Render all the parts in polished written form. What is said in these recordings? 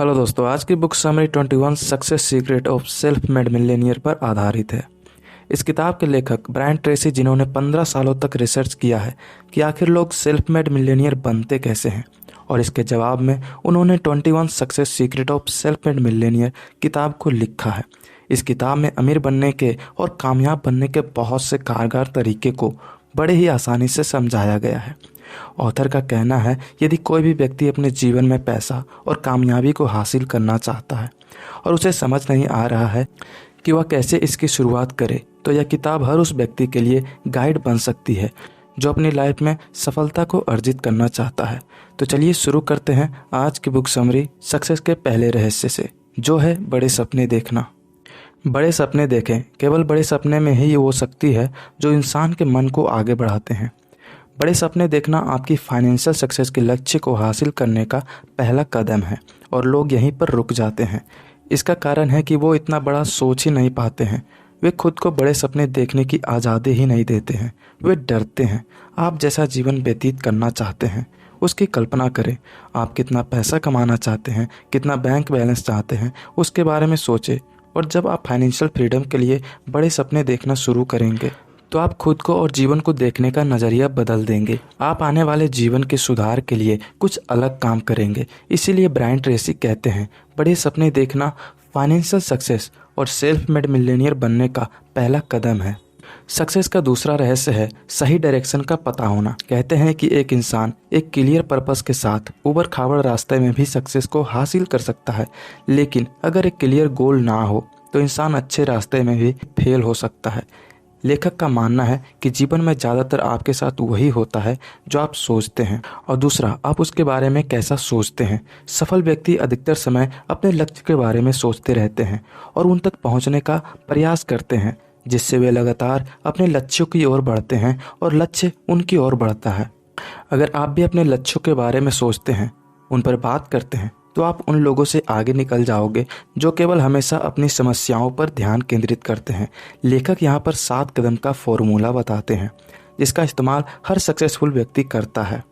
Hello दोस्तों, आज की book summary 21 success secret of self made Millionaire पर आधारित है। इस किताब के लेखक ब्रायन ट्रेसी, जिन्होंने 15 सालों तक रिसर्च किया है कि आखिर लोग सेल्फ मेड मिलेनियर बनते कैसे हैं, और इसके जवाब में उन्होंने 21 success secret of self made Millionaire किताब को लिखा है। इस किताब में अमीर बनने के और कामयाब बनने के बहुत से कारगर तरीके को बड़े ही आसानी से समझाया गया है। ऑथर का कहना है, यदि कोई भी व्यक्ति अपने जीवन में पैसा और कामयाबी को हासिल करना चाहता है और उसे समझ नहीं आ रहा है कि वह कैसे इसकी शुरुआत करे, तो यह किताब हर उस व्यक्ति के लिए गाइड बन सकती है जो अपनी लाइफ में सफलता को अर्जित करना चाहता है। तो चलिए शुरू करते हैं आज की बुक समरी सक्सेस के पहले रहस्य से, जो है बड़े सपने देखना। बड़े सपने देखें। केवल बड़े सपने में ही वो शक्ति है जो इंसान के मन को आगे बढ़ाते हैं। बड़े सपने देखना आपकी फाइनेंशियल सक्सेस के लक्ष्य को हासिल करने का पहला कदम है, और लोग यहीं पर रुक जाते हैं। इसका कारण है कि वो इतना बड़ा सोच ही नहीं पाते हैं। वे खुद को बड़े सपने देखने की आज़ादी ही नहीं देते हैं। वे डरते हैं। आप जैसा जीवन व्यतीत करना चाहते हैं उसकी कल्पना करें। आप कितना पैसा कमाना चाहते हैं, कितना बैंक बैलेंस चाहते हैं, उसके बारे में सोचें। और जब आप फाइनेंशियल फ्रीडम के लिए बड़े सपने देखना शुरू करेंगे तो आप खुद को और जीवन को देखने का नज़रिया बदल देंगे। आप आने वाले जीवन के सुधार के लिए कुछ अलग काम करेंगे। इसीलिए ब्रायन ट्रेसी कहते हैं, बड़े सपने देखना फाइनेंशियल सक्सेस और सेल्फ मेड मिलेनियर बनने का पहला कदम है। सक्सेस का दूसरा रहस्य है सही डायरेक्शन का पता होना। कहते हैं कि एक इंसान एक क्लियर पर्पस के साथ उबड़ खाबड़ रास्ते में भी सक्सेस को हासिल कर सकता है, लेकिन अगर एक क्लियर गोल ना हो तो इंसान अच्छे रास्ते में भी फेल हो सकता है। लेखक का मानना है कि जीवन में ज़्यादातर आपके साथ वही होता है जो आप सोचते हैं, और दूसरा आप उसके बारे में कैसा सोचते हैं। सफल व्यक्ति अधिकतर समय अपने लक्ष्य के बारे में सोचते रहते हैं और उन तक पहुंचने का प्रयास करते हैं, जिससे वे लगातार अपने लक्ष्यों की ओर बढ़ते हैं और लक्ष्य उनकी ओर बढ़ता है। अगर आप भी अपने लक्ष्यों के बारे में सोचते हैं, उन पर बात करते हैं, तो आप उन लोगों से आगे निकल जाओगे जो केवल हमेशा अपनी समस्याओं पर ध्यान केंद्रित करते हैं। लेखक यहाँ पर 7 कदम का फॉर्मूला बताते हैं जिसका इस्तेमाल हर सक्सेसफुल व्यक्ति करता है।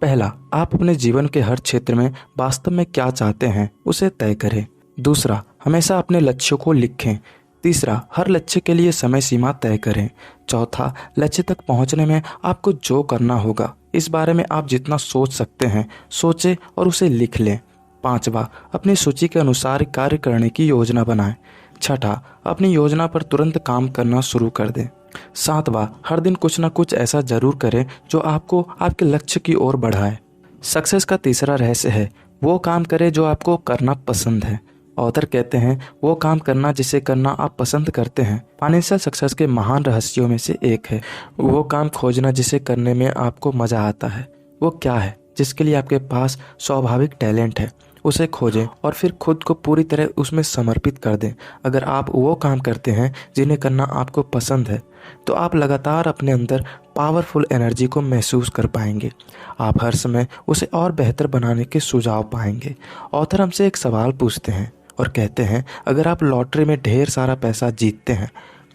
पहला, आप अपने जीवन के हर क्षेत्र में वास्तव में क्या चाहते हैं उसे तय करें। दूसरा, हमेशा अपने लक्ष्यों को लिखें। तीसरा, हर लक्ष्य के लिए समय सीमा तय करें। चौथा, लक्ष्य तक पहुंचने में आपको जो करना होगा इस बारे में आप जितना सोच सकते हैं सोचें और उसे लिख लें। पांचवा, अपनी सूची के अनुसार कार्य करने की योजना बनाएं। छठा, अपनी योजना पर तुरंत काम करना शुरू कर दें। सातवां, हर दिन कुछ ना कुछ ऐसा जरूर करें जो आपको आपके लक्ष्य की ओर बढ़ाए। सक्सेस का तीसरा रहस्य है वो काम करें जो आपको करना पसंद है। ऑथर कहते हैं, वो काम करना जिसे करना आप पसंद करते हैं फाइनेंशियल सक्सेस के महान रहस्यों में से एक है। वो काम खोजना जिसे करने में आपको मजा आता है। वो क्या है जिसके लिए आपके पास स्वाभाविक टैलेंट है, उसे खोजें और फिर खुद को पूरी तरह उसमें समर्पित कर दें। अगर आप वो काम करते हैं जिन्हें करना आपको पसंद है, तो आप लगातार अपने अंदर पावरफुल एनर्जी को महसूस कर पाएंगे। आप हर समय उसे और बेहतर बनाने के सुझाव पाएंगे। ऑथर हमसे एक सवाल पूछते हैं और कहते हैं, अगर आप लॉटरी में ढेर सारा पैसा जीतते हैं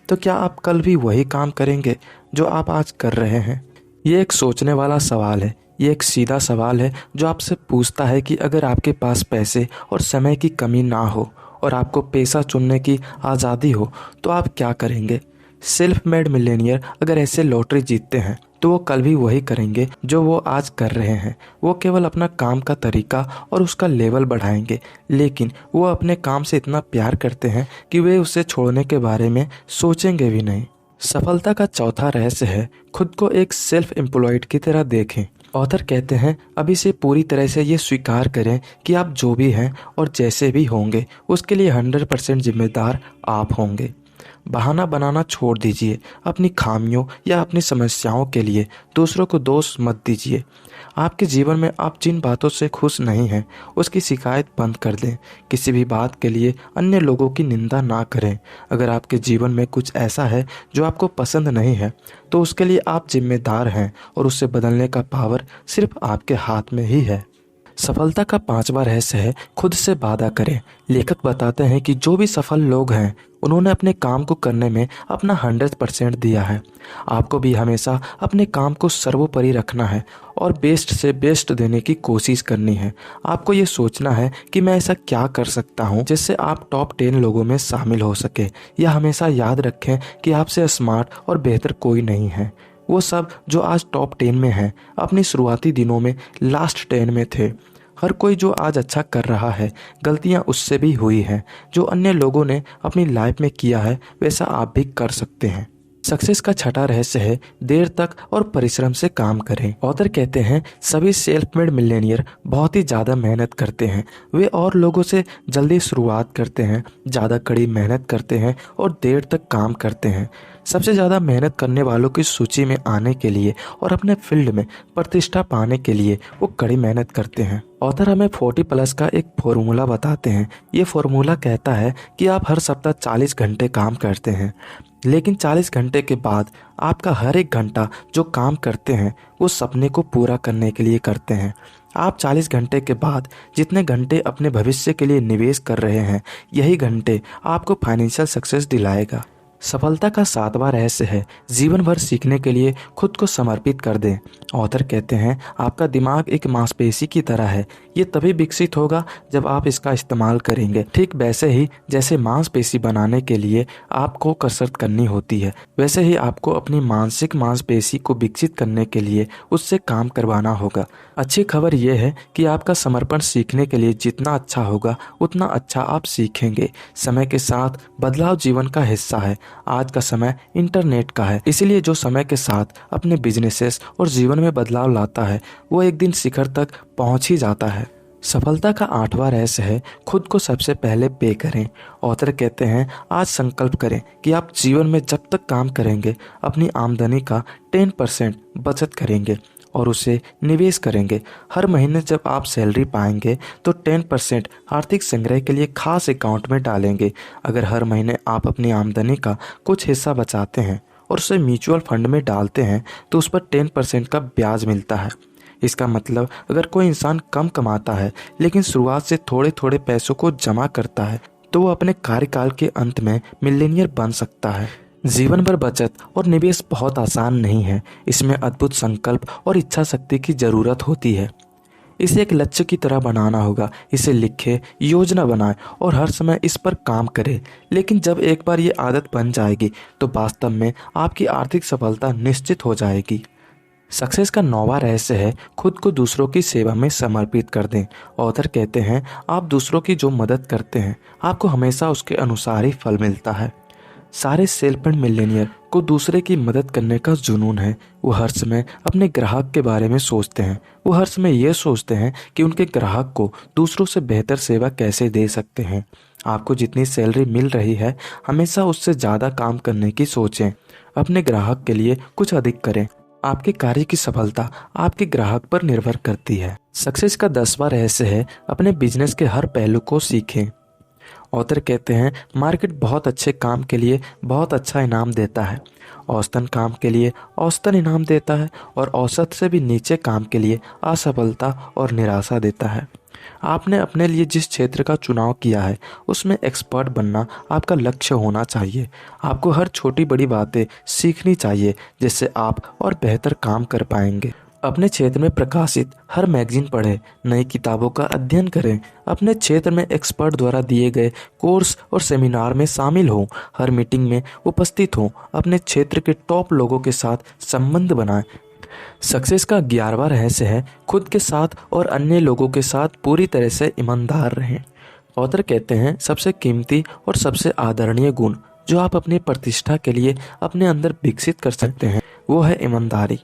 तो क्या आप कल भी वही काम करेंगे जो आप आज कर रहे हैं? ये एक सोचने वाला सवाल है। ये एक सीधा सवाल है जो आपसे पूछता है कि अगर आपके पास पैसे और समय की कमी ना हो और आपको पैसा चुनने की आज़ादी हो तो आप क्या करेंगे? सेल्फ मेड मिलेनियर अगर ऐसे लॉटरी जीतते हैं तो वो कल भी वही करेंगे जो वो आज कर रहे हैं। वो केवल अपना काम का तरीका और उसका लेवल बढ़ाएंगे, लेकिन वो अपने काम से इतना प्यार करते हैं कि वे उसे छोड़ने के बारे में सोचेंगे भी नहीं। सफलता का चौथा रहस्य है खुद को एक सेल्फ एम्प्लॉयड की तरह देखें। ऑथर कहते हैं, अभी से पूरी तरह से ये स्वीकार करें कि आप जो भी हैं और जैसे भी होंगे उसके लिए 100% जिम्मेदार आप होंगे। बहाना बनाना छोड़ दीजिए। अपनी खामियों या अपनी समस्याओं के लिए दूसरों को दोष मत दीजिए। आपके जीवन में आप जिन बातों से खुश नहीं हैं उसकी शिकायत बंद कर दें। किसी भी बात के लिए अन्य लोगों की निंदा ना करें। अगर आपके जीवन में कुछ ऐसा है जो आपको पसंद नहीं है तो उसके लिए आप जिम्मेदार हैं और उसे बदलने का पावर सिर्फ आपके हाथ में ही है। सफलता का पांचवा रहस्य है खुद से वादा करें। लेखक बताते हैं कि जो भी सफल लोग हैं उन्होंने अपने काम को करने में अपना 100% दिया है। आपको भी हमेशा अपने काम को सर्वोपरि रखना है और बेस्ट से बेस्ट देने की कोशिश करनी है। आपको ये सोचना है कि मैं ऐसा क्या कर सकता हूँ जिससे आप टॉप 10 लोगों में शामिल हो सके। यह हमेशा याद रखें कि आपसे स्मार्ट और बेहतर कोई नहीं है। वो सब जो आज टॉप 10 में हैं अपनी शुरुआती दिनों में लास्ट 10 में थे। हर कोई जो आज अच्छा कर रहा है गलतियां उससे भी हुई हैं। जो अन्य लोगों ने अपनी लाइफ में किया है वैसा आप भी कर सकते हैं। सक्सेस का छठा रहस्य है देर तक और परिश्रम से काम करें। ऑथर कहते हैं सभी सेल्फ मेड मिलियनियर बहुत ही ज़्यादा मेहनत करते हैं। वे और लोगों से जल्दी शुरुआत करते हैं, ज़्यादा कड़ी मेहनत करते हैं और देर तक काम करते हैं। सबसे ज़्यादा मेहनत करने वालों की सूची में आने के लिए और अपने फील्ड में प्रतिष्ठा पाने के लिए वो कड़ी मेहनत करते हैं। ऑथर हमें 40+ का एक फॉर्मूला बताते हैं। ये फॉर्मूला कहता है कि आप हर सप्ताह 40 घंटे काम करते हैं, लेकिन 40 घंटे के बाद आपका हर एक घंटा जो काम करते हैं वो सपने को पूरा करने के लिए करते हैं। आप 40 घंटे के बाद जितने घंटे अपने भविष्य के लिए निवेश कर रहे हैं यही घंटे आपको फाइनेंशियल सक्सेस दिलाएगा। सफलता का सातवां रहस्य है जीवन भर सीखने के लिए खुद को समर्पित कर दें। ऑथर कहते हैं आपका दिमाग एक मांसपेशी की तरह है। ये तभी विकसित होगा जब आप इसका इस्तेमाल करेंगे। ठीक वैसे ही जैसे मांसपेशी बनाने के लिए आपको कसरत करनी होती है, वैसे ही आपको अपनी मानसिक मांसपेशी को विकसित करने के लिए उससे काम करवाना होगा। अच्छी खबर यह है कि आपका समर्पण सीखने के लिए जितना अच्छा होगा उतना अच्छा आप सीखेंगे। समय के साथ बदलाव जीवन का हिस्सा है। आज का समय इंटरनेट का है, इसलिए जो समय के साथ अपने बिजनेसेस और जीवन में बदलाव लाता है वो एक दिन शिखर तक पहुंच ही जाता है। सफलता का आठवां रहस्य है खुद को सबसे पहले पे करें। ऑथर कहते हैं आज संकल्प करें कि आप जीवन में जब तक काम करेंगे अपनी आमदनी का 10% बचत करेंगे और उसे निवेश करेंगे। हर महीने जब आप सैलरी पाएंगे तो 10% आर्थिक संग्रह के लिए खास अकाउंट में डालेंगे। अगर हर महीने आप अपनी आमदनी का कुछ हिस्सा बचाते हैं और उसे म्यूचुअल फंड में डालते हैं तो उस पर 10% का ब्याज मिलता है। इसका मतलब अगर कोई इंसान कम कमाता है लेकिन शुरुआत से थोड़े थोड़े पैसों को जमा करता है तो वो अपने कार्यकाल के अंत में मिलियनियर बन सकता है। जीवन भर बचत और निवेश बहुत आसान नहीं है। इसमें अद्भुत संकल्प और इच्छा शक्ति की जरूरत होती है। इसे एक लक्ष्य की तरह बनाना होगा। इसे लिखे, योजना बनाए और हर समय इस पर काम करे। लेकिन जब एक बार ये आदत बन जाएगी तो वास्तव में आपकी आर्थिक सफलता निश्चित हो जाएगी। सक्सेस का 9वां रहस्य है खुद को दूसरों की सेवा में समर्पित कर दें। ऑथर कहते हैं आप दूसरों की जो मदद करते हैं आपको हमेशा उसके अनुसार ही फल मिलता है। सारे सेल्फ मेड मिलियनियर को दूसरे की मदद करने का जुनून है। वो हर समय अपने ग्राहक के बारे में सोचते हैं। वो हर समय ये सोचते हैं कि उनके ग्राहक को दूसरों से बेहतर सेवा कैसे दे सकते हैं। आपको जितनी सैलरी मिल रही है हमेशा उससे ज़्यादा काम करने की सोचें। अपने ग्राहक के लिए कुछ अधिक करें। आपके कार्य की सफलता आपके ग्राहक पर निर्भर करती है। सक्सेस का 10वां रहस्य है अपने बिजनेस के हर पहलू को सीखें। ऑथर कहते हैं मार्केट बहुत अच्छे काम के लिए बहुत अच्छा इनाम देता है, औसतन काम के लिए औसतन इनाम देता है और औसत से भी नीचे काम के लिए असफलता और निराशा देता है। आपने अपने लिए जिस क्षेत्र का चुनाव किया है उसमें एक्सपर्ट बनना आपका लक्ष्य होना चाहिए। आपको हर छोटी बड़ी बातें सीखनी चाहिए जिससे आप और बेहतर काम कर पाएंगे। अपने क्षेत्र में प्रकाशित हर मैगजीन पढ़ें, नई किताबों का अध्ययन करें, अपने क्षेत्र में एक्सपर्ट द्वारा दिए गए कोर्स और सेमिनार में शामिल हों, हर मीटिंग में उपस्थित हों, अपने क्षेत्र के टॉप लोगों के साथ संबंध बनाएं। सक्सेस का 11वां रहस्य है खुद के साथ और अन्य लोगों के साथ पूरी तरह से ईमानदार रहें। ऑथर कहते हैं सबसे कीमती और सबसे आदरणीय गुण जो आप अपनी प्रतिष्ठा के लिए अपने अंदर विकसित कर सकते हैं वो है ईमानदारी।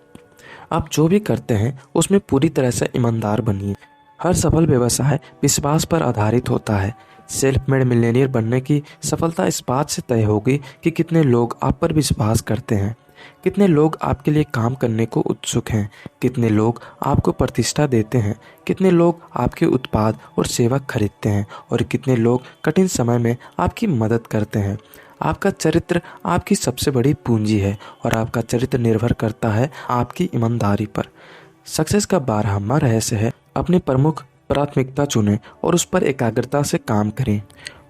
आप जो भी करते हैं उसमें पूरी तरह से ईमानदार बनिए। हर सफल व्यवसाय विश्वास पर आधारित होता है। सेल्फ मेड मिलियनियर बनने की सफलता इस बात से तय होगी कि कितने लोग आप पर विश्वास करते हैं, कितने लोग आपके लिए काम करने को उत्सुक हैं, कितने लोग आपको प्रतिष्ठा देते हैं, कितने लोग आपके उत्पाद और सेवा खरीदते हैं और कितने लोग कठिन समय में आपकी मदद करते हैं। आपका चरित्र आपकी सबसे बड़ी पूंजी है और आपका चरित्र निर्भर करता है आपकी ईमानदारी पर। सक्सेस का 12वां रहस्य है अपनी प्रमुख प्राथमिकता चुनें और उस पर एकाग्रता से काम करें।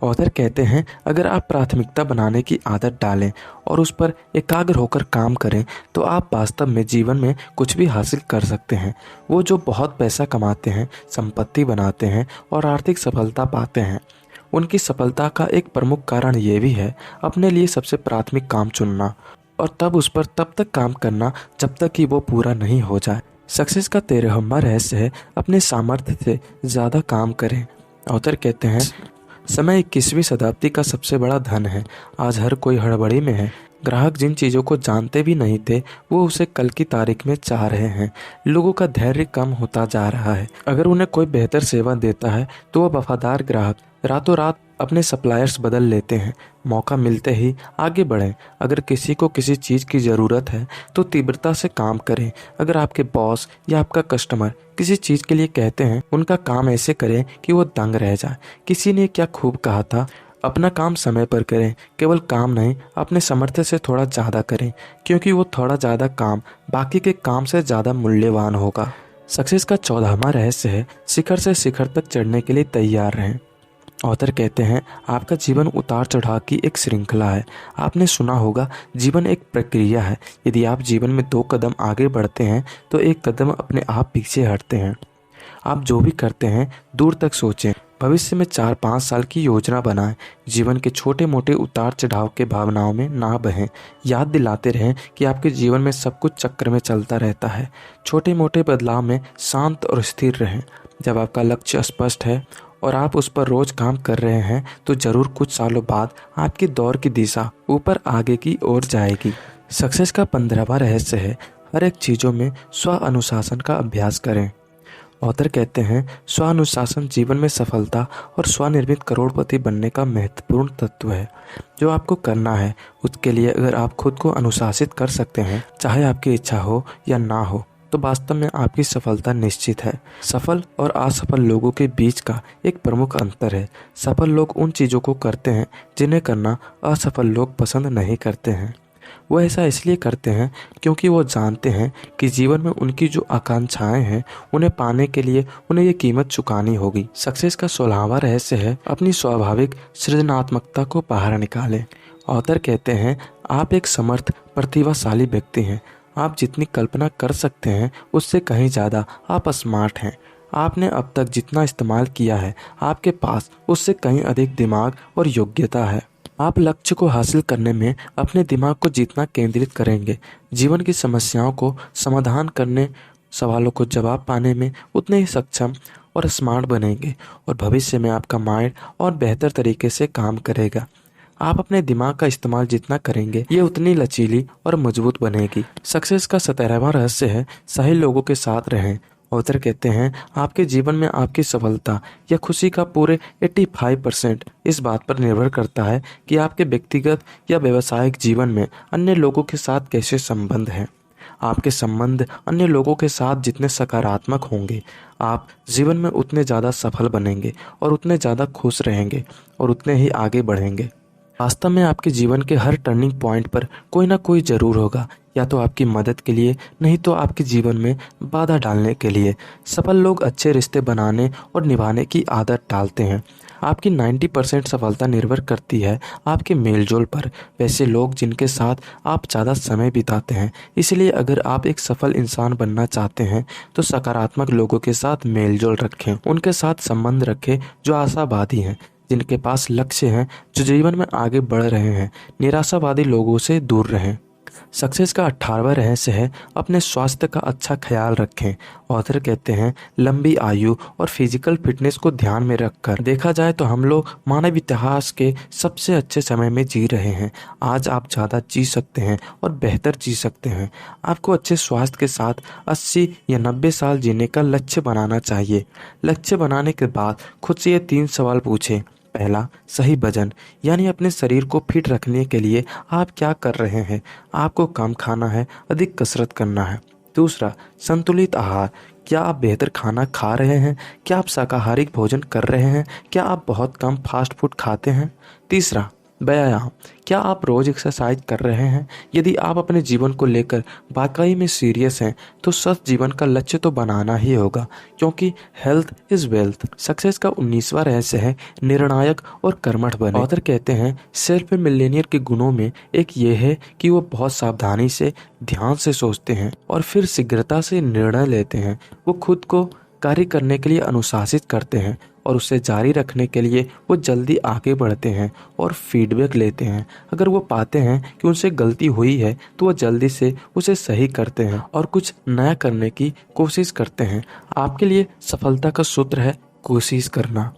ऑथर कहते हैं, अगर आप प्राथमिकता बनाने की आदत डालें और उस पर एकाग्र होकर काम करें तो आप वास्तव में जीवन में कुछ भी हासिल कर सकते हैं। वो जो बहुत पैसा कमाते हैं, संपत्ति बनाते हैं और आर्थिक सफलता पाते हैं, उनकी सफलता का एक प्रमुख कारण ये भी है अपने लिए सबसे प्राथमिक काम चुनना और तब उस पर तब तक काम करना जब तक कि वो पूरा नहीं हो जाए। सक्सेस का 13वां रहस्य है अपने सामर्थ्य से ज़्यादा काम करें। ऑथर कहते हैं, समय 21वीं शताब्दी का सबसे बड़ा धन है। आज हर कोई हड़बड़ी में है। ग्राहक जिन चीज़ों को जानते भी नहीं थे वो उसे कल की तारीख में चाह रहे हैं। लोगों का धैर्य कम होता जा रहा है। अगर उन्हें कोई बेहतर सेवा देता है तो वो वफादार ग्राहक रातों रात अपने सप्लायर्स बदल लेते हैं। मौका मिलते ही आगे बढ़ें। अगर किसी को किसी चीज़ की ज़रूरत है तो तीव्रता से काम करें। अगर आपके बॉस या आपका कस्टमर किसी चीज़ के लिए कहते हैं, उनका काम ऐसे करें कि वो दंग रह जाए। किसी ने क्या खूब कहा था, अपना काम समय पर करें। केवल काम नहीं, अपने सामर्थ्य से थोड़ा ज़्यादा करें, क्योंकि वो थोड़ा ज़्यादा काम बाकी के काम से ज़्यादा मूल्यवान होगा। सक्सेस का 14वां रहस्य है शिखर से शिखर तक चढ़ने के लिए तैयार रहें। ऑथर कहते हैं, आपका जीवन उतार चढ़ाव की एक श्रृंखला है। आपने सुना होगा, जीवन एक प्रक्रिया है। यदि आप जीवन में 2 कदम आगे बढ़ते हैं तो 1 कदम अपने आप पीछे हटते हैं। आप जो भी करते हैं दूर तक सोचें। भविष्य में 4-5 साल की योजना बनाएं। जीवन के छोटे मोटे उतार चढ़ाव के भावनाओं में ना बहें। याद दिलाते रहें कि आपके जीवन में सब कुछ चक्र में चलता रहता है। छोटे मोटे बदलाव में शांत और स्थिर रहें। जब आपका लक्ष्य स्पष्ट है और आप उस पर रोज काम कर रहे हैं तो जरूर कुछ सालों बाद आपकी दौड़ की दिशा ऊपर आगे की ओर जाएगी। सक्सेस का 15वां रहस्य है हर एक चीज़ों में स्व अनुशासन का अभ्यास करें। ऑथर कहते हैं, स्व अनुशासन जीवन में सफलता और स्वनिर्मित करोड़पति बनने का महत्वपूर्ण तत्व है। जो आपको करना है उसके लिए अगर आप खुद को अनुशासित कर सकते हैं, चाहे आपकी इच्छा हो या ना हो, तो वास्तव में आपकी सफलता निश्चित है। सफल और असफल लोगों के बीच का एक प्रमुख अंतर है, सफल लोग उन चीज़ों को करते हैं जिन्हें करना असफल लोग पसंद नहीं करते हैं। वो ऐसा इसलिए करते हैं क्योंकि वो जानते हैं कि जीवन में उनकी जो आकांक्षाएं हैं उन्हें पाने के लिए उन्हें ये कीमत चुकानी होगी। सक्सेस का 16वां रहस्य है अपनी स्वाभाविक सृजनात्मकता को बाहर निकालें। ऑथर कहते हैं, आप एक समर्थ प्रतिभाशाली व्यक्ति हैं। आप जितनी कल्पना कर सकते हैं उससे कहीं ज़्यादा आप स्मार्ट हैं। आपने अब तक जितना इस्तेमाल किया है आपके पास उससे कहीं अधिक दिमाग और योग्यता है। आप लक्ष्य को हासिल करने में अपने दिमाग को जितना केंद्रित करेंगे, जीवन की समस्याओं को समाधान करने, सवालों को जवाब पाने में उतने ही सक्षम और स्मार्ट बनेंगे और भविष्य में आपका माइंड और बेहतर तरीके से काम करेगा। आप अपने दिमाग का इस्तेमाल जितना करेंगे ये उतनी लचीली और मजबूत बनेगी। सक्सेस का 17वां रहस्य है सही लोगों के साथ रहें। ऑथर कहते हैं, आपके जीवन में आपकी सफलता या खुशी का पूरे 85% इस बात पर निर्भर करता है कि आपके व्यक्तिगत या व्यावसायिक जीवन में अन्य लोगों के साथ कैसे संबंध हैं। आपके संबंध अन्य लोगों के साथ जितने सकारात्मक होंगे, आप जीवन में उतने ज़्यादा सफल बनेंगे और उतने ज़्यादा खुश रहेंगे और उतने ही आगे बढ़ेंगे। वास्तव में आपके जीवन के हर टर्निंग पॉइंट पर कोई ना कोई ज़रूर होगा, या तो आपकी मदद के लिए, नहीं तो आपके जीवन में बाधा डालने के लिए। सफल लोग अच्छे रिश्ते बनाने और निभाने की आदत डालते हैं। आपकी 90% सफलता निर्भर करती है आपके मेलजोल पर, वैसे लोग जिनके साथ आप ज़्यादा समय बिताते हैं। इसलिए अगर आप एक सफल इंसान बनना चाहते हैं तो सकारात्मक लोगों के साथ मेलजोल रखें। उनके साथ संबंध रखें जो आशावादी हैं, जिनके पास लक्ष्य हैं, जो जीवन में आगे बढ़ रहे हैं। निराशावादी लोगों से दूर रहें। सक्सेस का 18वां रहस्य है अपने स्वास्थ्य का अच्छा ख्याल रखें। ऑथर कहते हैं, लंबी आयु और फिजिकल फिटनेस को ध्यान में रखकर देखा जाए तो हम लोग मानव इतिहास के सबसे अच्छे समय में जी रहे हैं। आज आप ज़्यादा जी सकते हैं और बेहतर जी सकते हैं। आपको अच्छे स्वास्थ्य के साथ 80 या 90 साल जीने का लक्ष्य बनाना चाहिए। लक्ष्य बनाने के बाद खुद से ये 3 सवाल पूछें। पहला, सही वजन, यानी अपने शरीर को फिट रखने के लिए आप क्या कर रहे हैं। आपको कम खाना है, अधिक कसरत करना है। दूसरा, संतुलित आहार, क्या आप बेहतर खाना खा रहे हैं? क्या आप शाकाहारी भोजन कर रहे हैं? क्या आप बहुत कम फास्ट फूड खाते हैं? तीसरा, व्यायाम। क्या आप रोज एक्सरसाइज कर रहे हैं? यदि आप अपने जीवन को लेकर वाकई में सीरियस हैं तो स्वस्थ जीवन का लक्ष्य तो बनाना ही होगा, क्योंकि हेल्थ इज वेल्थ। सक्सेस का 19वां रहस्य है निर्णायक और कर्मठ बने। ऑथर कहते हैं सेल्फ मिलियनियर के गुणों में एक ये है कि वो बहुत सावधानी से, ध्यान से सोचते हैं और फिर शीघ्रता से निर्णय लेते हैं। वो खुद को कार्य करने के लिए अनुशासित करते हैं और उसे जारी रखने के लिए वो जल्दी आगे बढ़ते हैं और फीडबैक लेते हैं। अगर वो पाते हैं कि उनसे गलती हुई है तो वो जल्दी से उसे सही करते हैं और कुछ नया करने की कोशिश करते हैं। आपके लिए सफलता का सूत्र है कोशिश करना।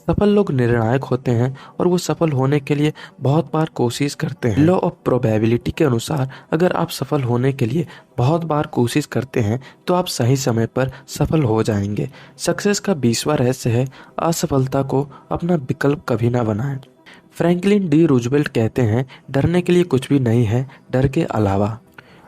सफल लोग निर्णायक होते हैं और वो सफल होने के लिए बहुत बार कोशिश करते हैं। लॉ ऑफ प्रोबेबिलिटी के अनुसार अगर आप सफल होने के लिए बहुत बार कोशिश करते हैं तो आप सही समय पर सफल हो जाएंगे। सक्सेस का 20वां रहस्य है असफलता को अपना विकल्प कभी ना बनाएं। फ्रैंकलिन डी रूजवेल्ट कहते हैं डरने के लिए कुछ भी नहीं है डर के अलावा।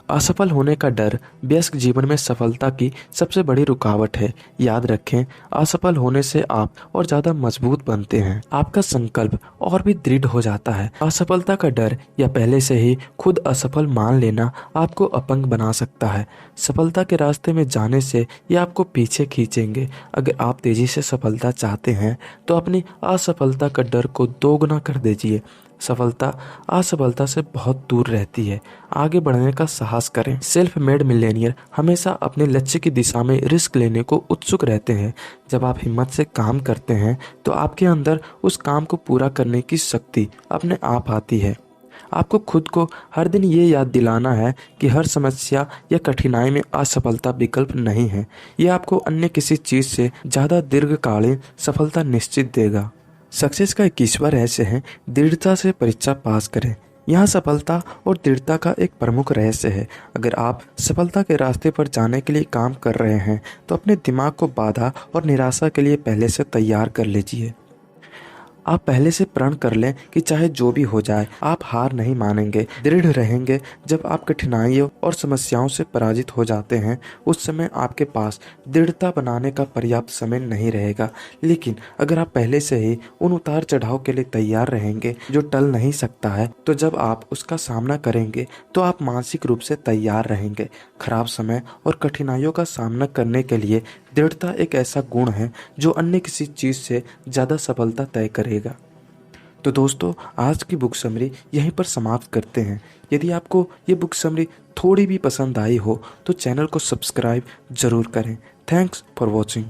असफल होने का डर व्यस्क जीवन में सफलता की सबसे बड़ी रुकावट है। याद रखें, असफल होने से आप और ज्यादा मजबूत बनते हैं। आपका संकल्प और भी दृढ़ हो जाता है। असफलता का डर या पहले से ही खुद असफल मान लेना आपको अपंग बना सकता है। सफलता के रास्ते में जाने से ये आपको पीछे खींचेंगे। अगर आप तेजी से सफलता चाहते हैं तो अपनी असफलता का डर को दोगुना कर दीजिए। सफलता असफलता से बहुत दूर रहती है। आगे बढ़ने का साहस करें। सेल्फ मेड मिलेनियर हमेशा अपने लक्ष्य की दिशा में रिस्क लेने को उत्सुक रहते हैं। जब आप हिम्मत से काम करते हैं तो आपके अंदर उस काम को पूरा करने की शक्ति अपने आप आती है। आपको खुद को हर दिन ये याद दिलाना है कि हर समस्या या कठिनाई में असफलता विकल्प नहीं है। ये आपको अन्य किसी चीज से ज्यादा दीर्घकालीन सफलता निश्चित देगा। सक्सेस का 21वां रहस्य है दृढ़ता से परीक्षा पास करें। यहाँ सफलता और दृढ़ता का एक प्रमुख रहस्य है। अगर आप सफलता के रास्ते पर जाने के लिए काम कर रहे हैं तो अपने दिमाग को बाधा और निराशा के लिए पहले से तैयार कर लीजिए। आप पहले से प्रण कर लें कि चाहे जो भी हो जाए आप हार नहीं मानेंगे, दृढ़ रहेंगे। जब आप कठिनाइयों और समस्याओं से पराजित हो जाते हैं उस समय आपके पास दृढ़ता बनाने का पर्याप्त समय नहीं रहेगा। लेकिन अगर आप पहले से ही उन उतार चढ़ाव के लिए तैयार रहेंगे जो टल नहीं सकता है, तो जब आप उसका सामना करेंगे तो आप मानसिक रूप से तैयार रहेंगे। खराब समय और कठिनाइयों का सामना करने के लिए दृढ़ता एक ऐसा गुण है जो अन्य किसी चीज से ज्यादा सफलता तय करेगा। तो दोस्तों, आज की बुक समरी यहीं पर समाप्त करते हैं। यदि आपको ये बुक समरी थोड़ी भी पसंद आई हो तो चैनल को सब्सक्राइब जरूर करें। Thanks for watching.